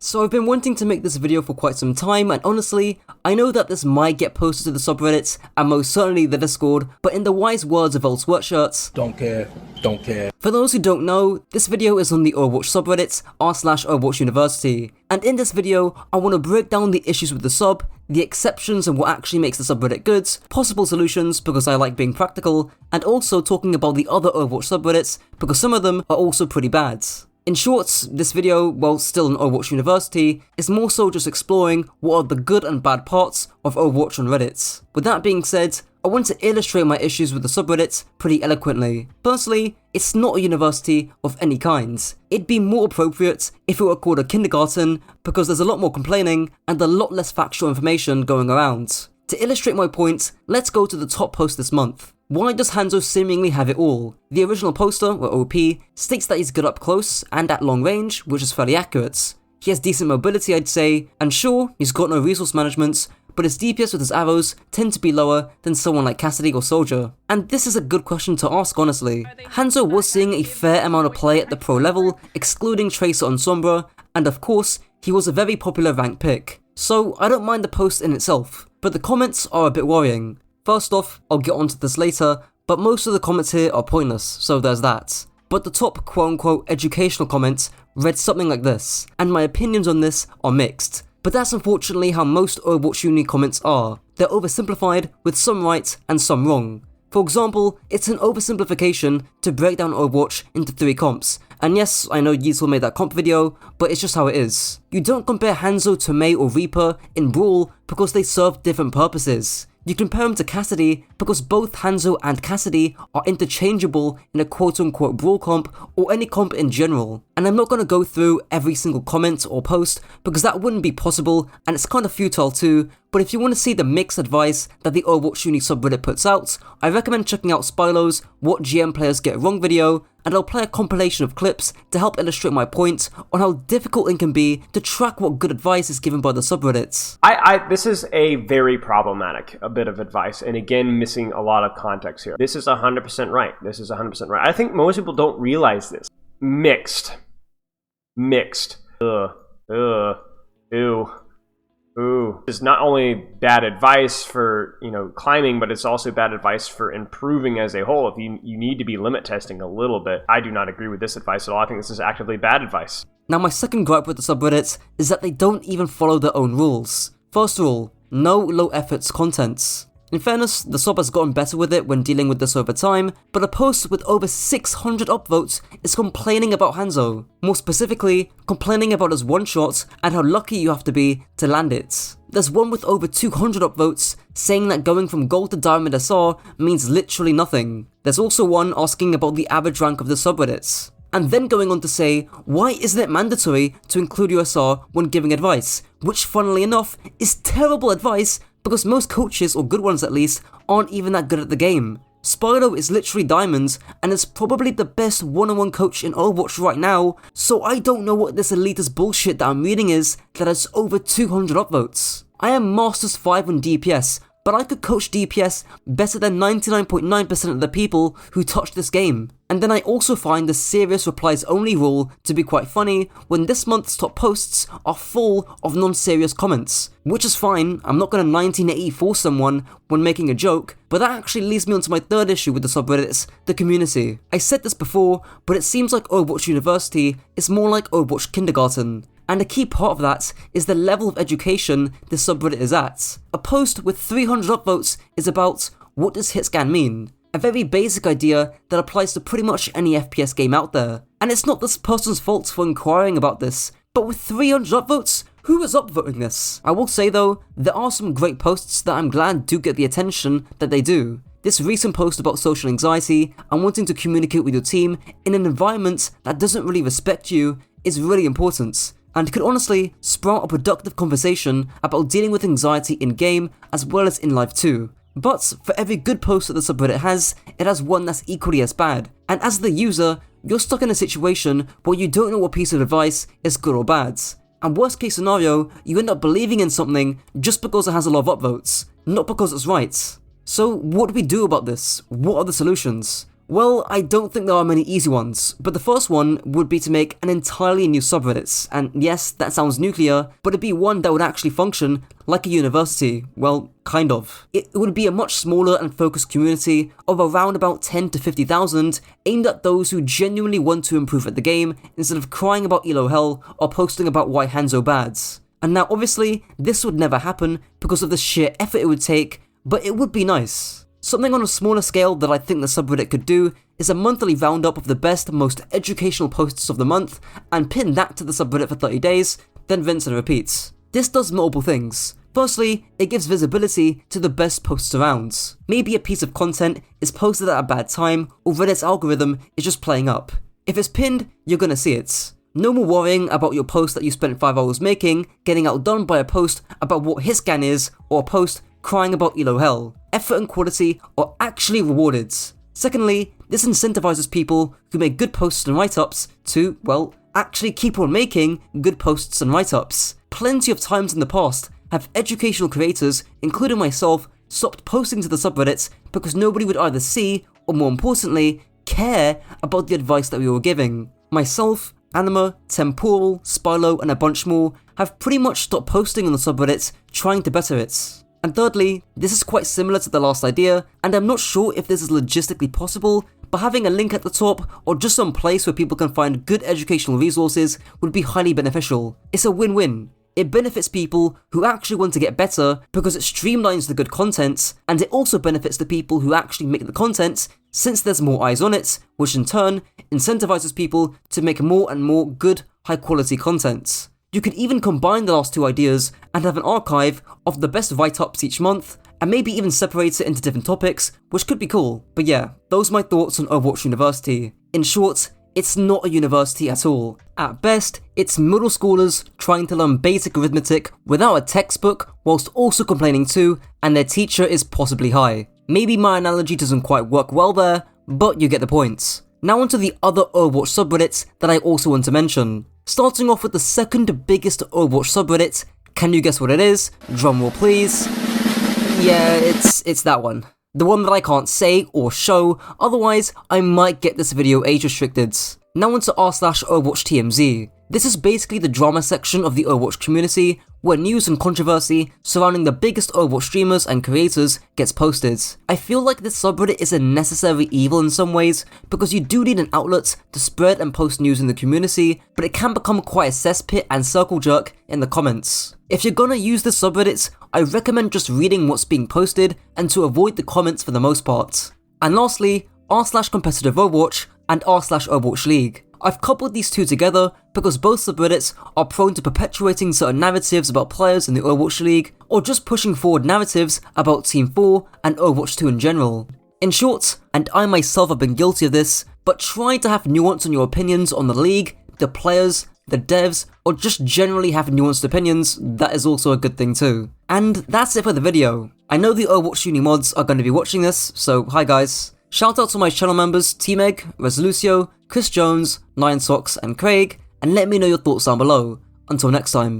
So I've been wanting to make this video for quite some time, and honestly, I know that this might get posted to the subreddits, and most certainly the Discord, but in the wise words of old sweatshirts, don't care. For those who don't know, this video is on the Overwatch subreddits, r/Overwatch University, and in this video, I want to break down the issues with the sub, the exceptions and what actually makes the subreddit good, possible solutions because I like being practical, and also talking about the other Overwatch subreddits because some of them are also pretty bad. In short, this video, while still on Overwatch University, is more so just exploring what are the good and bad parts of Overwatch on Reddit. With that being said, I want to illustrate my issues with the subreddit pretty eloquently. Firstly, it's not a university of any kind. It'd be more appropriate if it were called a kindergarten because there's a lot more complaining and a lot less factual information going around. To illustrate my point, let's go to the top post this month. Why does Hanzo seemingly have it all? The original poster, or OP, states that he's good up close and at long range, which is fairly accurate. He has decent mobility, I'd say, and sure, he's got no resource management, but his DPS with his arrows tend to be lower than someone like Cassidy or Soldier. And this is a good question to ask honestly. Hanzo was seeing a fair amount of play at the pro level, excluding Tracer and Sombra, and of course, he was a very popular rank pick. So I don't mind the post in itself, but the comments are a bit worrying. First off, I'll get onto this later, but most of the comments here are pointless, so there's that. But the top quote-unquote educational comments read something like this, and my opinions on this are mixed. But that's unfortunately how most Overwatch Uni comments are. They're oversimplified, with some right and some wrong. For example, it's an oversimplification to break down Overwatch into 3 comps. And yes, I know Yeezel made that comp video, but it's just how it is. You don't compare Hanzo to Mei or Reaper in Brawl because they serve different purposes. You compare them to Cassidy because both Hanzo and Cassidy are interchangeable in a quote-unquote Brawl comp or any comp in general. And I'm not going to go through every single comment or post because that wouldn't be possible and it's kind of futile too, but if you want to see the mixed advice that the Overwatch Uni subreddit puts out, I recommend checking out Spylo's What GM Players Get Wrong video, and I'll play a compilation of clips to help illustrate my point on how difficult it can be to track what good advice is given by the subreddits. This is a very problematic bit of advice, and again, missing a lot of context here. This is 100% right. This is 100% right. I think most people don't realize this. Mixed. Ew. It's not only bad advice for, climbing, but it's also bad advice for improving as a whole. If you need to be limit testing a little bit. I do not agree with this advice at all. I think this is actively bad advice. Now my second gripe with the subreddits is that they don't even follow their own rules. First rule, no low efforts contents. In fairness, the sub has gotten better with it when dealing with this over time, but a post with over 600 upvotes is complaining about Hanzo. More specifically, complaining about his one-shot and how lucky you have to be to land it. There's one with over 200 upvotes saying that going from gold to diamond SR means literally nothing. There's also one asking about the average rank of the subreddits. And then going on to say, why isn't it mandatory to include USR when giving advice? Which funnily enough is terrible advice because most coaches, or good ones at least, aren't even that good at the game. Spyro is literally diamonds and is probably the best one-on-one coach in Overwatch right now, so I don't know what this elitist bullshit that I'm reading is that has over 200 upvotes. I am Masters 5 on DPS, but I could coach DPS better than 99.9% of the people who touch this game. And then I also find the serious replies only rule to be quite funny when this month's top posts are full of non-serious comments. Which is fine, I'm not going to 1984 someone when making a joke, but that actually leads me on to my third issue with the subreddits, the community. I said this before, but it seems like Overwatch University is more like Overwatch Kindergarten. And a key part of that is the level of education this subreddit is at. A post with 300 upvotes is about, what does hitscan mean? A very basic idea that applies to pretty much any FPS game out there. And it's not this person's fault for inquiring about this, but with 300 upvotes, who is upvoting this? I will say though, there are some great posts that I'm glad do get the attention that they do. This recent post about social anxiety and wanting to communicate with your team in an environment that doesn't really respect you is really important, and could honestly sprout a productive conversation about dealing with anxiety in-game as well as in life too. But for every good post that the subreddit has, it has one that's equally as bad, and as the user, you're stuck in a situation where you don't know what piece of advice is good or bad. And worst case scenario, you end up believing in something just because it has a lot of upvotes, not because it's right. So what do we do about this? What are the solutions? Well, I don't think there are many easy ones, but the first one would be to make an entirely new subreddit, and yes, that sounds nuclear, but it'd be one that would actually function like a university. Well, kind of. It would be a much smaller and focused community of around about 10 to 50,000, aimed at those who genuinely want to improve at the game instead of crying about elo hell or posting about why Hanzo bads. And now obviously, this would never happen because of the sheer effort it would take, but it would be nice. Something on a smaller scale that I think the subreddit could do is a monthly roundup of the best, most educational posts of the month and pin that to the subreddit for 30 days, then rinse and repeat. This does multiple things. Firstly, it gives visibility to the best posts around. Maybe a piece of content is posted at a bad time or Reddit's algorithm is just playing up. If it's pinned, you're gonna see it. No more worrying about your post that you spent 5 hours making getting outdone by a post about what his scan is or a post crying about elo hell. Effort and quality are actually rewarded. Secondly, this incentivizes people who make good posts and write-ups to, well, actually keep on making good posts and write-ups. Plenty of times in the past have educational creators, including myself, stopped posting to the subreddits because nobody would either see, or more importantly, care about the advice that we were giving. Myself, Anima, Temporal, Spylo, and a bunch more have pretty much stopped posting on the subreddits trying to better it. And thirdly, this is quite similar to the last idea, and I'm not sure if this is logistically possible, but having a link at the top or just some place where people can find good educational resources would be highly beneficial. It's a win-win. It benefits people who actually want to get better because it streamlines the good content, and it also benefits the people who actually make the content since there's more eyes on it, which in turn incentivizes people to make more and more good, high-quality content. You could even combine the last two ideas and have an archive of the best write-ups each month, and maybe even separate it into different topics, which could be cool. But yeah, those are my thoughts on Overwatch University. In short, it's not a university at all. At best, it's middle schoolers trying to learn basic arithmetic without a textbook, whilst also complaining too, and their teacher is possibly high. Maybe my analogy doesn't quite work well there, but you get the point. Now onto the other Overwatch subreddits that I also want to mention. Starting off with the second biggest Overwatch subreddit, can you guess what it is? Drumroll please. Yeah, it's that one. The one that I can't say or show, otherwise I might get this video age restricted. Now onto r/OverwatchTMZ. This is basically the drama section of the Overwatch community, where news and controversy surrounding the biggest Overwatch streamers and creators gets posted. I feel like this subreddit is a necessary evil in some ways, because you do need an outlet to spread and post news in the community, but it can become quite a cesspit and circle jerk in the comments. If you're gonna use this subreddit, I recommend just reading what's being posted and to avoid the comments for the most part. And lastly, r/competitive Overwatch and r/Overwatch League. I've coupled these two together because both subreddits are prone to perpetuating certain narratives about players in the Overwatch League, or just pushing forward narratives about Team 4 and Overwatch 2 in general. In short, and I myself have been guilty of this, but try to have nuance on your opinions on the league, the players, the devs, or just generally have nuanced opinions, that is also a good thing too. And that's it for the video. I know the Overwatch Uni mods are going to be watching this, so hi guys. Shout out to my channel members Team Egg, Resolucio, Chris Jones, Nine Socks, and Craig, and let me know your thoughts down below. Until next time.